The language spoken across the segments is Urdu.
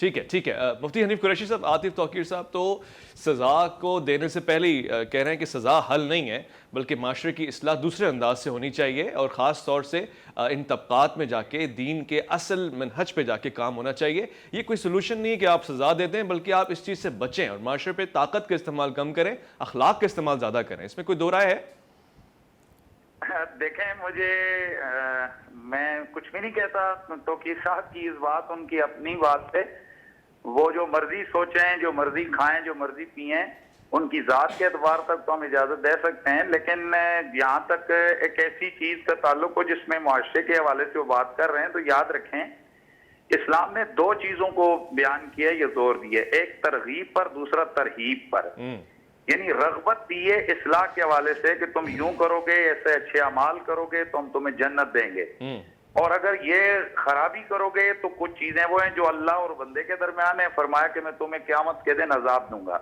ٹھیک ہے مفتی حنیف قریشی صاحب، عاطف توقیر صاحب، تو سزا کو دینے سے پہلے ہی کہہ رہے ہیں کہ سزا حل نہیں ہے، بلکہ معاشرے کی اصلاح دوسرے انداز سے ہونی چاہیے، اور خاص طور سے ان طبقات میں جا کے دین کے اصل منہج پہ جا کے کام ہونا چاہیے۔ یہ کوئی سلوشن نہیں ہے کہ آپ سزا دے دیں، بلکہ آپ اس چیز سے بچیں اور معاشرے پہ طاقت کا استعمال کم کریں، اخلاق کا استعمال زیادہ کریں۔ اس میں کوئی دو رائے ہے؟ دیکھیں، میں کچھ بھی نہیں کہتا، توقیر صاحب کی اس بات، ان کی اپنی بات ہے، وہ جو مرضی سوچیں، جو مرضی کھائیں، جو مرضی پئیں، ان کی ذات کے اعتبار تک تو ہم اجازت دے سکتے ہیں، لیکن جہاں تک ایک ایسی چیز کا تعلق ہو جس میں معاشرے کے حوالے سے وہ بات کر رہے ہیں، تو یاد رکھیں اسلام نے دو چیزوں کو بیان کیا، یہ زور دیا، ایک ترغیب پر، دوسرا ترہیب پر۔ یعنی رغبت دی ہے اصلاح کے حوالے سے کہ تم یوں کرو گے، ایسے اچھے اعمال کرو گے تو ہم تمہیں جنت دیں گے، اور اگر یہ خرابی کرو گے تو کچھ چیزیں وہ ہیں جو اللہ اور بندے کے درمیان ہیں، فرمایا کہ میں تمہیں قیامت کے دن عذاب دوں گا۔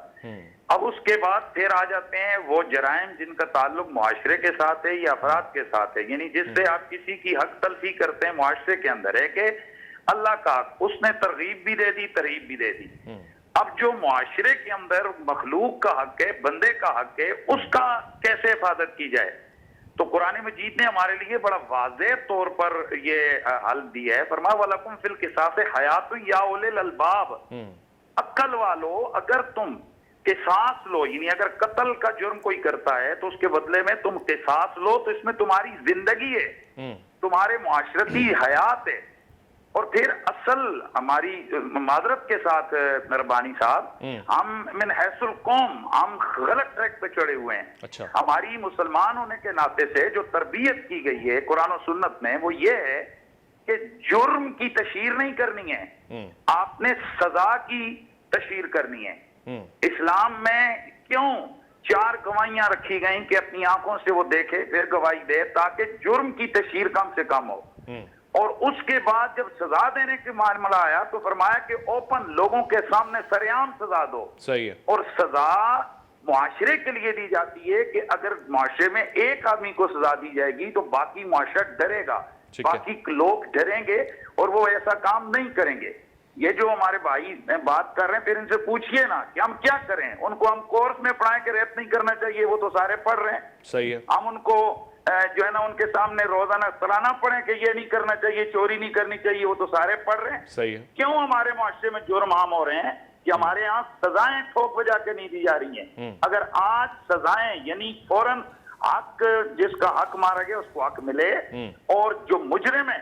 اب اس کے بعد پھر آ جاتے ہیں وہ جرائم جن کا تعلق معاشرے کے ساتھ ہے یا افراد کے ساتھ ہے، یعنی جس سے آپ کسی کی حق تلفی کرتے ہیں معاشرے کے اندر، ہے کہ اللہ کا حق، اس نے ترغیب بھی دے دی، ترہیب بھی دے دی۔ اب جو معاشرے کے اندر مخلوق کا حق ہے، بندے کا حق ہے، اس کا کیسے حفاظت کی جائے؟ تو قرآن مجید نے ہمارے لیے بڑا واضح طور پر یہ حل دیا ہے، فرمایا وَلَكُمْ فِي الْقِصَاصِ حَيَاةٌ يَا أُولِي الْأَلْبَابِ، عقل والو اگر تم قصاص لو، یعنی اگر قتل کا جرم کوئی کرتا ہے تو اس کے بدلے میں تم قصاص لو، تو اس میں تمہاری زندگی ہے، تمہارے معاشرتی حیات ہے۔ اور پھر اصل ہماری معذرت کے ساتھ مہربانی صاحب، ہم من حیث القوم ہم غلط ٹریک پہ چڑھے ہوئے ہیں۔ ہماری مسلمان ہونے کے ناطے سے جو تربیت کی گئی ہے قرآن و سنت میں، وہ یہ ہے کہ جرم کی تشہیر نہیں کرنی ہے، آپ نے سزا کی تشہیر کرنی ہے۔ اسلام میں کیوں 4 گواہیاں رکھی گئیں کہ اپنی آنکھوں سے وہ دیکھے پھر گواہی دے، تاکہ جرم کی تشہیر کم سے کم ہو۔ اور اس کے بعد جب سزا دینے کے معاملہ آیا تو فرمایا کہ اوپن لوگوں کے سامنے سریعام سزا دو۔ صحیح ہے۔ اور سزا معاشرے کے لیے دی جاتی ہے کہ اگر معاشرے میں ایک آدمی کو سزا دی جائے گی تو باقی معاشرہ ڈرے گا، باقی لوگ ڈریں گے اور وہ ایسا کام نہیں کریں گے۔ یہ جو ہمارے بھائی بات کر رہے ہیں، پھر ان سے پوچھئے نا کہ ہم کیا کریں، ان کو ہم کورس میں پڑھائیں کہ ریپ نہیں کرنا چاہیے، وہ تو سارے پڑھ رہے ہیں۔ صحیح ہے۔ ہم ان کو جو ہے نا ان کے سامنے روزانہ سالانہ پڑھیں کہ یہ نہیں کرنا چاہیے، چوری نہیں کرنی چاہیے، وہ تو سارے پڑھ رہے ہیں۔ صحیح ہے۔ کیوں ہمارے معاشرے میں جرم عام ہو رہے ہیں کہ ہمارے ہاں سزائیں ٹھوک بجا کے نہیں دی جا رہی ہیں؟ اگر آج سزائیں یعنی فوراً حق، جس کا حق مارا گیا اس کو حق ملے، اور جو مجرم ہے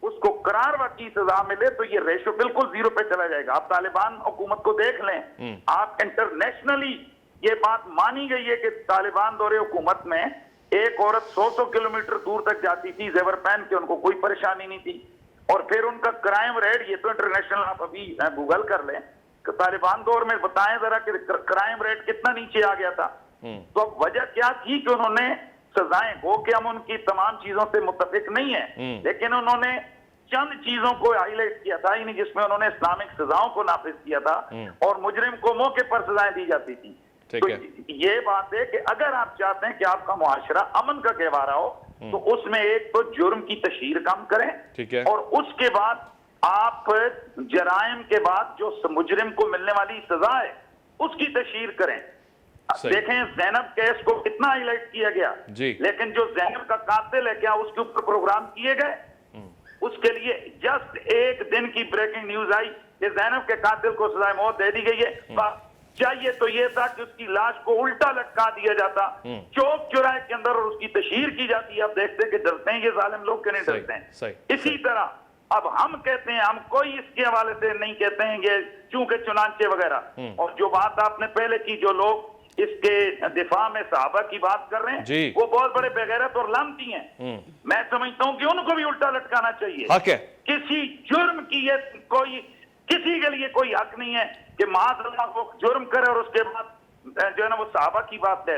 اس کو قرار وقتی سزا ملے، تو یہ ریشو بالکل 0 پہ چلا جائے گا۔ آپ طالبان حکومت کو دیکھ لیں، آپ انٹرنیشنلی یہ بات مانی گئی ہے کہ طالبان دور حکومت میں ایک عورت 100 کلومیٹر دور تک جاتی تھی زیور پہن کے، ان کو کوئی پریشانی نہیں تھی۔ اور پھر ان کا کرائم ریٹ، یہ تو انٹرنیشنل آپ ابھی گوگل کر لیں کہ طالبان دور میں بتائیں ذرا کہ کرائم ریٹ کتنا نیچے آ گیا تھا۔ تو اب وجہ کیا تھی کہ انہوں نے سزائیں، ہو کہ ہم ان کی تمام چیزوں سے متفق نہیں ہیں، لیکن انہوں نے چند چیزوں کو ہائی لائٹ کیا تھا، یعنی جس میں انہوں نے اسلامک سزاؤں کو نافذ کیا تھا اور مجرم کو موقع پر سزائیں دی جاتی تھی۔ تو یہ بات ہے کہ اگر آپ چاہتے ہیں کہ آپ کا معاشرہ امن کا گہوارہ ہو تو اس میں ایک تو جرم کی تشہیر کم کریں، اور اس کے بعد آپ جرائم کے بعد جو مجرم کو ملنے والی سزا ہے اس کی تشہیر کریں۔ دیکھیں زینب کیس کو کتنا ہائی لائٹ کیا گیا، لیکن جو زینب کا قاتل ہے کیا اس کے اوپر پروگرام کیے گئے؟ اس کے لیے جسٹ ایک دن کی بریکنگ نیوز آئی کہ زینب کے قاتل کو سزائے موت دے دی گئی ہے۔ چاہیے تو یہ تھا کہ اس کی لاش کو الٹا لٹکا دیا جاتا چوک چوراہے کے اندر اور اس کی تشہیر کی جاتی ہے۔ اب دیکھتے کہ ڈرتے ہیں یہ ظالم لوگ کہ نہیں ڈرتے ہیں۔ اسی طرح اب ہم کہتے ہیں، ہم کوئی اس کے حوالے سے نہیں کہتے ہیں یہ چونکہ چنانچہ وغیرہ، اور جو بات آپ نے پہلے کی، جو لوگ اس کے دفاع میں صحابہ کی بات کر رہے ہیں وہ بہت بڑے بغیرت اور لعنتی ہیں۔ میں سمجھتا ہوں کہ ان کو بھی الٹا لٹکانا چاہیے۔ کسی جرم کی یہ کوئی کسی کے لیے کوئی حق نہیں ہے کہ معاذ اللہ وہ جرم کرے اور اس کے بعد جو ہے نا وہ صحابہ کی بات ہے۔